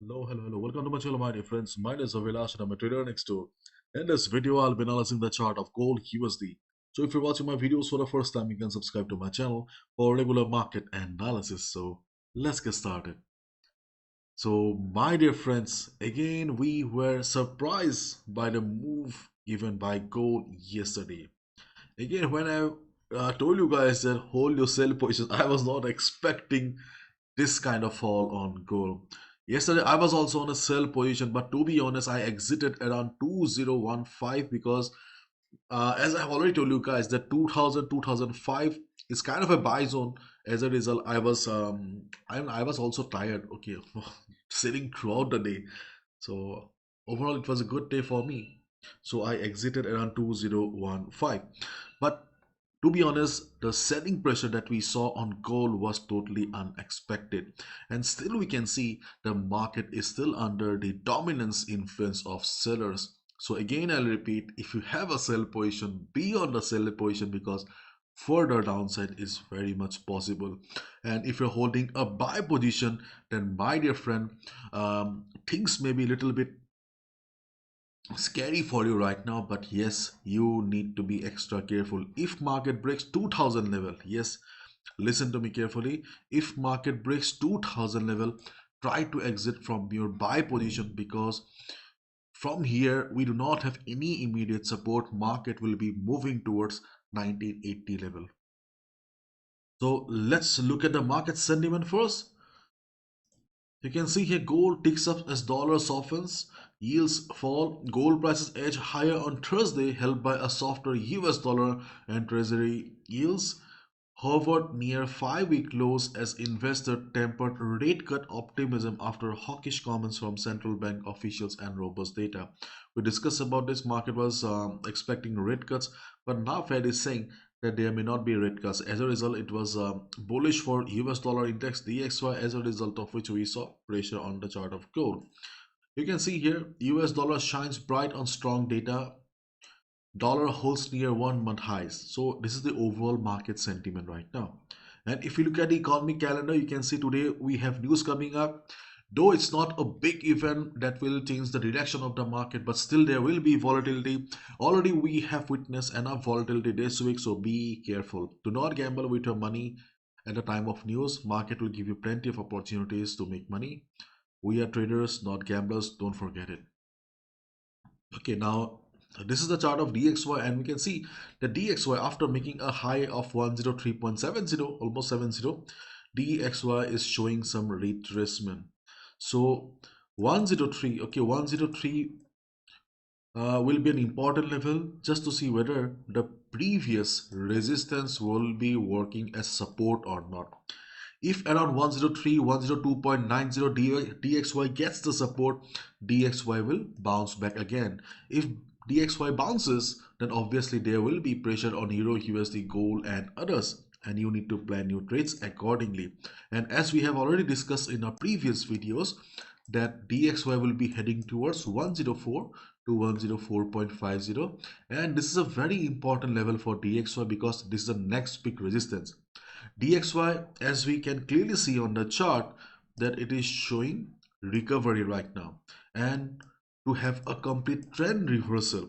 Hello. Welcome to my channel, my dear friends. My name is Avilash and I'm a trader next door. In this video, I'll be analyzing the chart of gold USD. So if you're watching my videos for the first time, you can subscribe to my channel for regular market analysis. So let's get started. So my dear friends, again, we were surprised by the move given by gold yesterday. Again, when I told you guys that hold your sell positions, I was not expecting this kind of fall on gold. Yesterday, I was also on a sell position, but to be honest, I exited around 2015 because, as I've already told you guys, that 2005 is kind of a buy zone. As a result, I was also tired. Okay, sitting throughout the day. So overall, it was a good day for me. So I exited around 2015. But to be honest, the selling pressure that we saw on gold was totally unexpected. And still we can see the market is still under the dominance influence of sellers. So again, I'll repeat, if you have a sell position, be on the sell position because further downside is very much possible. And if you're holding a buy position, then my dear friend, things may be a little bit scary for you right now, but yes, you need to be extra careful. If market breaks 2000 level, yes, listen to me carefully. If market breaks 2000 level, try to exit from your buy position because from here we do not have any immediate support. Market will be moving towards 1980 level. So let's look at the market sentiment first. You can see here gold ticks up as dollar softens, yields fall, gold prices edge higher on Thursday, helped by a softer US dollar and treasury yields hovered near 5-week lows as investors tempered rate cut optimism after hawkish comments from central bank officials and robust data. We discussed about this. Market was expecting rate cuts, but now Fed is saying that there may not be rate cuts. As a result, it was bullish for US dollar index DXY, as a result of which we saw pressure on the chart of gold. You can see here US dollar shines bright on strong data. Dollar holds near 1 month highs. So this is the overall market sentiment right now. And if you look at the economic calendar, you can see today we have news coming up. Though it's not a big event that will change the direction of the market, but still there will be volatility. Already we have witnessed enough volatility this week, so be careful. Do not gamble with your money at the time of news. Market will give you plenty of opportunities to make money. We are traders, not gamblers. Don't forget it. Okay, now this is the chart of DXY, and we can see the DXY after making a high of 103.70, almost 70, DXY is showing some retracement. So 103, okay, 103 will be an important level just to see whether the previous resistance will be working as support or not. If around 103, 102.90 DXY gets the support, DXY will bounce back again. If DXY bounces, then obviously there will be pressure on Euro, USD, gold and others, and you need to plan your trades accordingly. And as we have already discussed in our previous videos, that DXY will be heading towards 104 to 104.50, and this is a very important level for DXY because this is the next big resistance. DXY, as we can clearly see on the chart, that it is showing recovery right now, and to have a complete trend reversal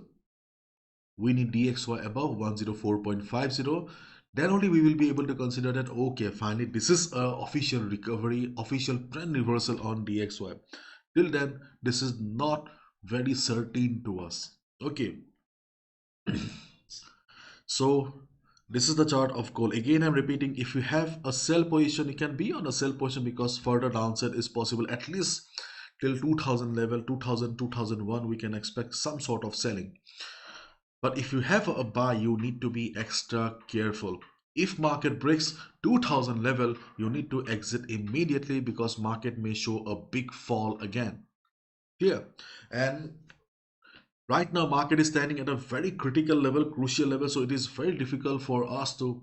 we need DXY above 104.50. Then only we will be able to consider that okay, finally this is a official recovery, official trend reversal on DXY. Till then this is not very certain to us. Okay, so this is the chart of gold. Again, I'm repeating, if you have a sell position, you can be on a sell position because further downside is possible at least till 2000 level, 2000, 2001, we can expect some sort of selling. But if you have a buy, you need to be extra careful. If market breaks 2000 level, you need to exit immediately because market may show a big fall again. Here, and right now market is standing at a very critical level, crucial level, so it is very difficult for us to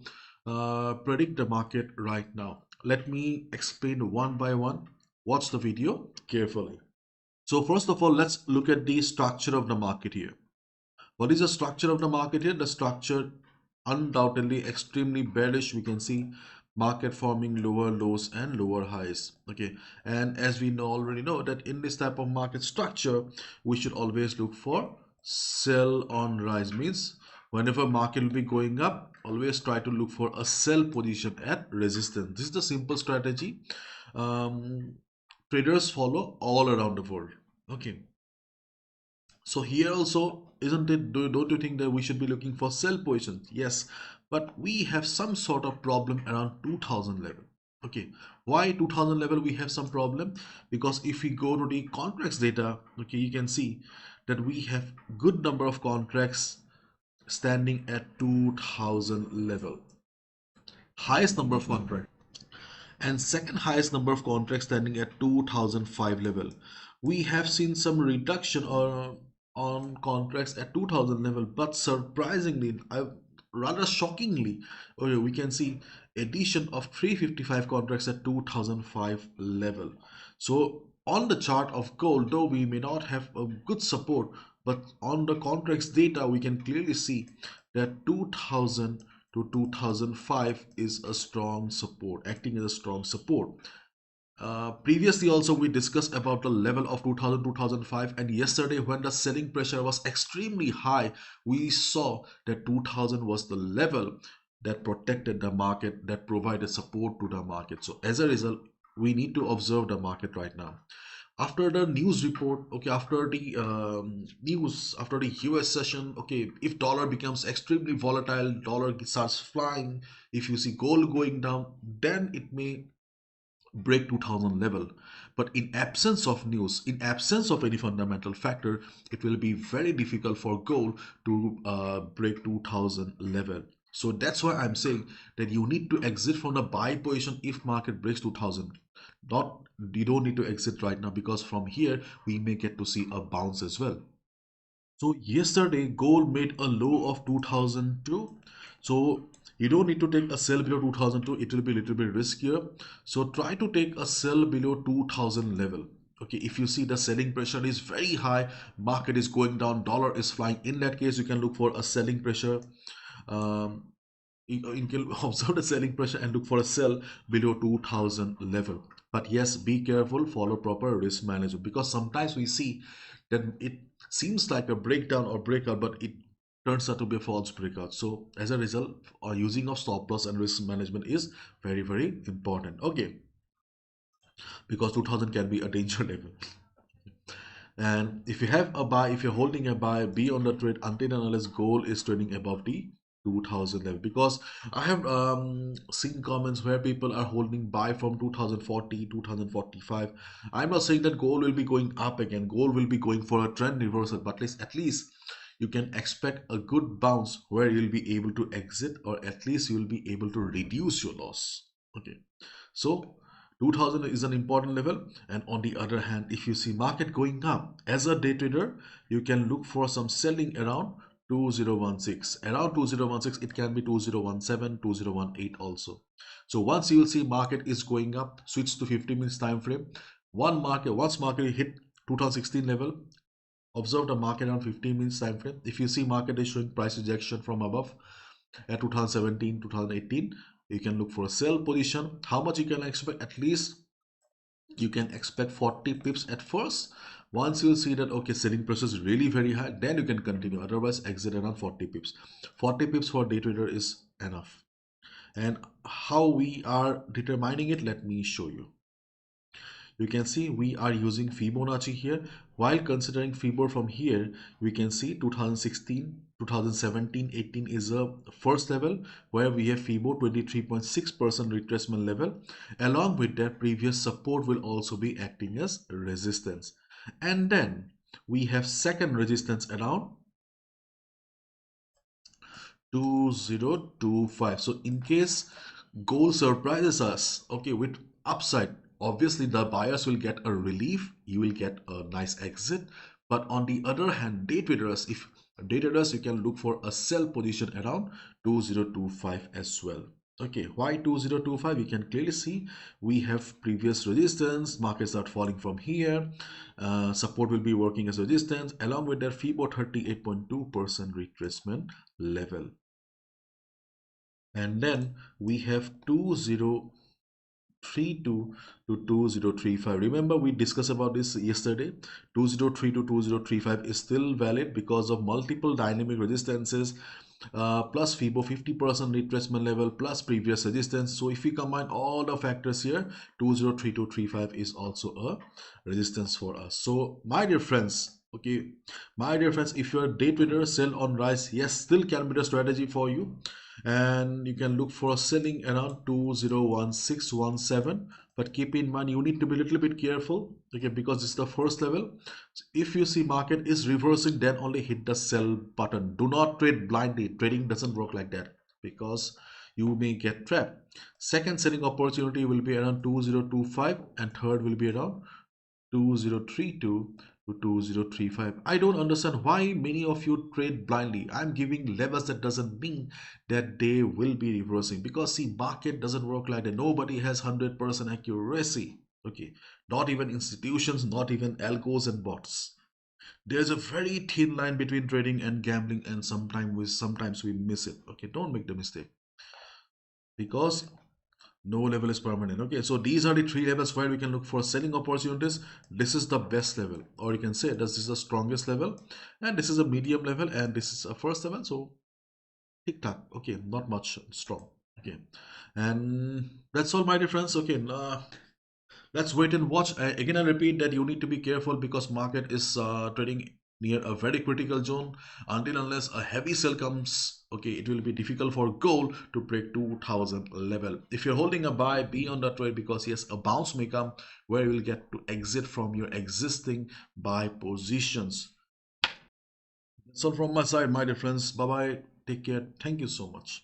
predict the market right now. Let me explain one by one. Watch the video carefully. So first of all, let's look at the structure of the market here. What is the structure of the market here? The structure undoubtedly extremely bearish. We can see market forming lower lows and lower highs. Okay, and as we know already know that in this type of market structure, we should always look for sell on rise. Means whenever market will be going up, always try to look for a sell position at resistance. This is the simple strategy traders follow all around the world. Okay, so here also, isn't it, don't you think that we should be looking for sell positions? Yes, but we have some sort of problem around 2000 level. Okay, why 2000 level we have some problem? Because if we go to the contracts data, okay, you can see that we have good number of contracts standing at 2000 level, highest number of contracts, and second highest number of contracts standing at 2005 level. We have seen some reduction on contracts at 2000 level, but surprisingly, rather shockingly, okay, we can see addition of 355 contracts at 2005 level. So on the chart of gold, though we may not have a good support, but on the contracts data we can clearly see that 2000 to 2005 is a strong support, acting as a strong support. Previously also we discussed about the level of 2000 2005, and yesterday when the selling pressure was extremely high, we saw that 2000 was the level that protected the market, that provided support to the market. So as a result, we need to observe the market right now. After the news report, okay, after the news, after the US session, okay, if dollar becomes extremely volatile, dollar starts flying, if you see gold going down, then it may break 2000 level. But in absence of news, in absence of any fundamental factor, it will be very difficult for gold to break 2000 level. So that's why I'm saying that you need to exit from the buy position if market breaks 2000. Not, you don't need to exit right now, because from here we may get to see a bounce as well. So yesterday gold made a low of 2002. So you don't need to take a sell below 2002. It will be a little bit riskier. So try to take a sell below 2000 level. Okay, if you see the selling pressure is very high, market is going down, dollar is flying. In that case, you can look for a selling pressure. Um, you can observe the selling pressure and look for a sell below 2000 level. But yes, be careful, follow proper risk management, because sometimes we see that it seems like a breakdown or breakout, but it turns out to be a false breakout. So as a result, using of stop loss and risk management is very, very important. Okay, because 2000 can be a danger level. And if you have a buy, if you're holding a buy, be on the trade until and unless goal is trading above the 2000 level. Because I have seen comments where people are holding buy from 2040, 2045. I'm not saying that gold will be going up again. Gold will be going for a trend reversal, but at least you can expect a good bounce where you'll be able to exit, or at least you'll be able to reduce your loss. Okay, so 2000 is an important level. And on the other hand, if you see market going up as a day trader, you can look for some selling around 2016. Around 2016, it can be 2017, 2018 also. So once you will see market is going up, switch to 50 minutes time frame. Once market hit 2016 level, observe the market on 15 minutes time frame. If you see market is showing price rejection from above at 2017, 2018, you can look for a sell position. How much you can expect? At least you can expect 40 pips at first. Once you see that okay, selling pressure is really very high, then you can continue. Otherwise, exit around 40 pips. 40 pips for day trader is enough. And how we are determining it, let me show you. You can see we are using Fibonacci here. While considering Fibor from here, we can see 2016, 2017, 18 is a first level where we have Fibor 23.6% retracement level. Along with that, previous support will also be acting as resistance. And then we have second resistance around 2025. So in case gold surprises us, okay, with upside, obviously the buyers will get a relief, you will get a nice exit. But on the other hand, day traders, if day traders, you can look for a sell position around 2025 as well. Okay, why 2025? You can clearly see we have previous resistance, markets start falling from here, support will be working as resistance, along with their FIBO 38.2% retracement level. and then we have 2032 to 2035. Remember we discussed about this yesterday. 2032 to 2035 is still valid because of multiple dynamic resistances, plus FIBO 50% retracement level plus previous resistance. So if we combine all the factors here, 203235 is also a resistance for us. So my dear friends, okay, my dear friends, if you're a day trader, sell on rise, yes, still can be the strategy for you, and you can look for selling around 201617. But keep in mind you need to be a little bit careful, okay, because it's the first level. So if you see market is reversing, then only hit the sell button. Do not trade blindly. Trading doesn't work like that, because you may get trapped. Second selling opportunity will be around 2025, and third will be around 2032 to 2035. I don't understand why many of you trade blindly. I'm giving levels, that doesn't mean that they will be reversing, because see, market doesn't work like that. Nobody has 100% accuracy. Okay, not even institutions, not even algos and bots. There's a very thin line between trading and gambling, and sometimes we miss it. Okay, don't make the mistake, because no level is permanent. Okay, so these are the three levels where we can look for selling opportunities. This is the best level, or you can say this is the strongest level, and this is a medium level, and this is a first level. So tick tock. Okay, not much strong. Okay, and that's all, my dear friends. Okay, let's wait and watch. Again, I repeat that you need to be careful, because market is trading near a very critical zone. Until unless a heavy sell comes, okay, it will be difficult for gold to break 2000 level. If you're holding a buy, be on the trade, because yes, a bounce may come where you will get to exit from your existing buy positions. That's all from my side, my dear friends. Bye bye, take care, thank you so much.